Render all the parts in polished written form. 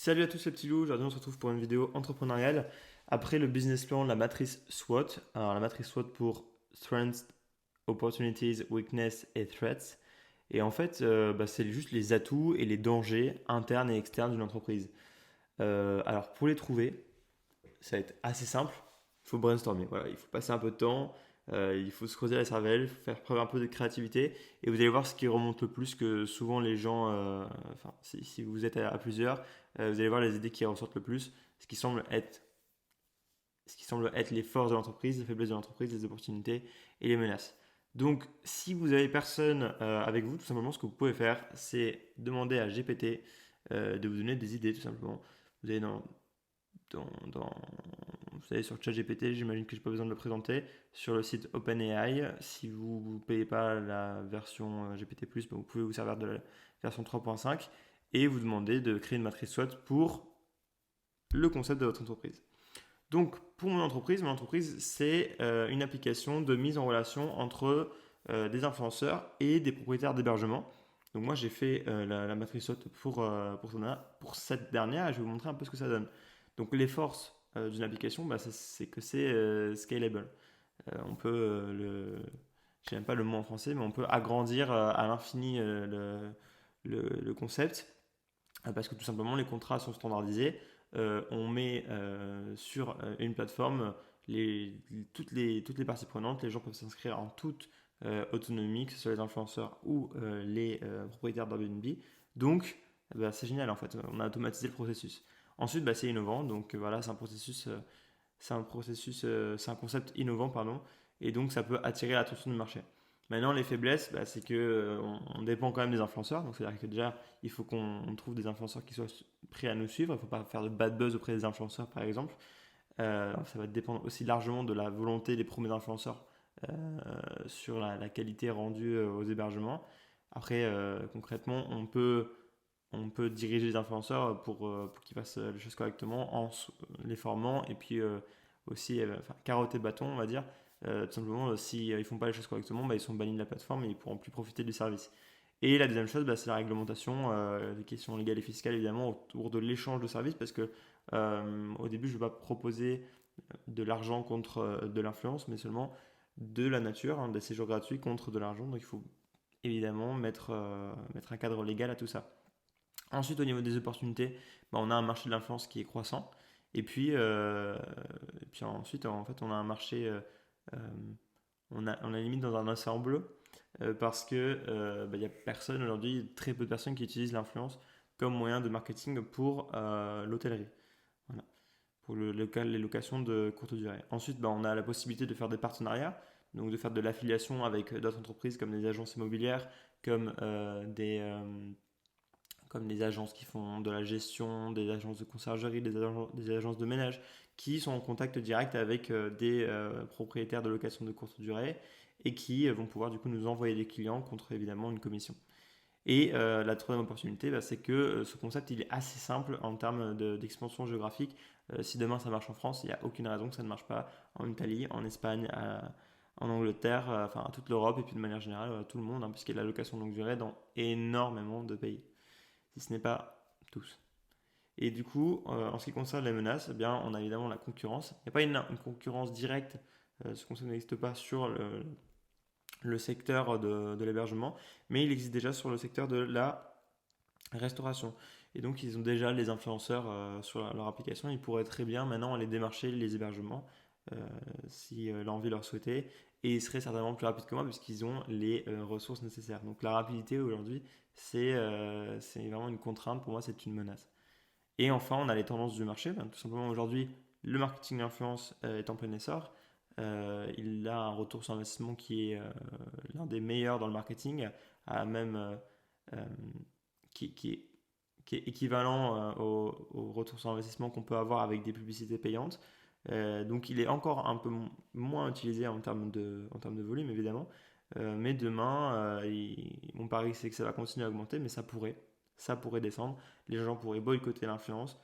Salut à tous les petits loups, aujourd'hui on se retrouve pour une vidéo entrepreneuriale. Après le business plan, la matrice SWOT, alors la matrice SWOT pour Strengths, Opportunities, Weakness et Threats. Et en fait, c'est juste les atouts et les dangers internes et externes d'une entreprise. Alors pour les trouver, ça va être assez simple. Il faut brainstormer. Voilà, il faut passer un peu de temps. Il faut se creuser la cervelle, il faut faire preuve un peu de créativité. Et vous allez voir ce qui remonte le plus que souvent les gens. Enfin, si vous êtes à plusieurs, vous allez voir les idées qui ressortent le plus. Ce qui semble être, ce qui semble être les forces de l'entreprise, les faiblesses de l'entreprise, les opportunités et les menaces. Donc, si vous avez personne avec vous, tout simplement, ce que vous pouvez faire, c'est demander à GPT de vous donner des idées, tout simplement. Vous allez dans, vous savez, sur ChatGPT, j'imagine que je n'ai pas besoin de le présenter. Sur le site OpenAI, si vous ne payez pas la version GPT+, vous pouvez vous servir de la version 3.5 et vous demander de créer une matrice SWOT pour le concept de votre entreprise. Donc, pour mon entreprise, c'est une application de mise en relation entre des influenceurs et des propriétaires d'hébergement. Donc, moi, j'ai fait la matrice SWOT pour cette dernière et je vais vous montrer un peu ce que ça donne. Donc, les forces d'une application, c'est que c'est scalable. On peut je n'aime pas le mot en français, mais on peut agrandir à l'infini le concept parce que tout simplement les contrats sont standardisés. On met sur une plateforme toutes les parties prenantes, les gens peuvent s'inscrire en toute autonomie, que ce soit les influenceurs ou les propriétaires d'Airbnb. Donc, c'est génial en fait, on a automatisé le processus. Ensuite, c'est innovant, donc voilà, c'est un concept innovant, pardon, et donc ça peut attirer l'attention du marché. Maintenant, les faiblesses, c'est que on dépend quand même des influenceurs. Donc, c'est-à-dire que déjà, il faut qu'on trouve des influenceurs qui soient prêts à nous suivre. Il ne faut pas faire de bad buzz auprès des influenceurs, par exemple. Ça va dépendre aussi largement de la volonté des premiers influenceurs sur la qualité rendue aux hébergements. Après, concrètement, on peut diriger les influenceurs pour qu'ils fassent les choses correctement en les formant et puis aussi carotter le bâton, on va dire. Tout simplement, s'ils ne font pas les choses correctement, ils sont bannis de la plateforme et ils ne pourront plus profiter du service. Et la deuxième chose, c'est la réglementation, les questions légales et fiscales évidemment autour de l'échange de services parce que au début, je ne vais pas proposer de l'argent contre de l'influence, mais seulement de la nature, des séjours gratuits contre de l'argent. Donc il faut évidemment mettre un cadre légal à tout ça. Ensuite, au niveau des opportunités, on a un marché de l'influence qui est croissant. Et puis ensuite, en fait, on a un marché, euh, on a limite dans un océan bleu parce que il y a personne aujourd'hui, très peu de personnes qui utilisent l'influence comme moyen de marketing pour l'hôtellerie. Voilà. Pour les locations de courte durée. Ensuite, on a la possibilité de faire des partenariats, donc de faire de l'affiliation avec d'autres entreprises comme des agences immobilières, comme comme les agences qui font de la gestion, des agences de conciergerie, des agences de ménage, qui sont en contact direct avec des propriétaires de location de courte durée et qui vont pouvoir du coup nous envoyer des clients contre évidemment une commission. Et la troisième opportunité, c'est que ce concept il est assez simple en termes d'expansion géographique. Si demain ça marche en France, il n'y a aucune raison que ça ne marche pas en Italie, en Espagne, en Angleterre, enfin à toute l'Europe et puis de manière générale à tout le monde, puisqu'il y a de la location longue durée dans énormément de pays si ce n'est pas tous. Et du coup, en ce qui concerne les menaces, on a évidemment la concurrence. Il n'y a pas une concurrence directe, ce concept n'existe pas sur le secteur de l'hébergement, mais il existe déjà sur le secteur de la restauration. Et donc, ils ont déjà les influenceurs sur leur application. Ils pourraient très bien maintenant aller démarcher les hébergements si l'envie leur souhaitait. Et ils seraient certainement plus rapides que moi puisqu'ils ont les ressources nécessaires. Donc, la rapidité aujourd'hui, c'est vraiment une contrainte. Pour moi, c'est une menace. Et enfin, on a les tendances du marché. Tout simplement, aujourd'hui, le marketing d'influence est en plein essor. Il a un retour sur investissement qui est l'un des meilleurs dans le marketing, à même euh, qui est équivalent au retour sur investissement qu'on peut avoir avec des publicités payantes. Donc il est encore un peu moins utilisé en termes de volume évidemment. Mais demain, mon pari c'est que ça va continuer à augmenter, mais ça pourrait descendre. Les gens pourraient boycotter l'influence.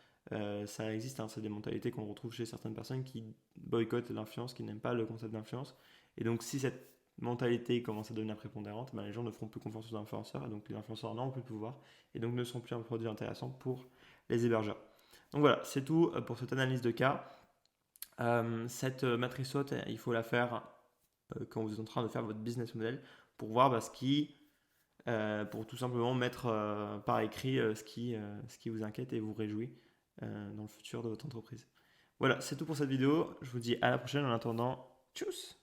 Ça existe, c'est des mentalités qu'on retrouve chez certaines personnes qui boycottent l'influence, qui n'aiment pas le concept d'influence. Et donc si cette mentalité commence à devenir prépondérante, les gens ne feront plus confiance aux influenceurs, et donc les influenceurs n'auront plus de pouvoir, et donc ne seront plus un produit intéressant pour les hébergeurs. Donc voilà, c'est tout pour cette analyse de cas. Cette matrice SWOT, il faut la faire quand vous êtes en train de faire votre business model pour voir pour tout simplement mettre par écrit ce qui vous inquiète et vous réjouit dans le futur de votre entreprise. Voilà, c'est tout pour cette vidéo. Je vous dis à la prochaine. En attendant, tchuss!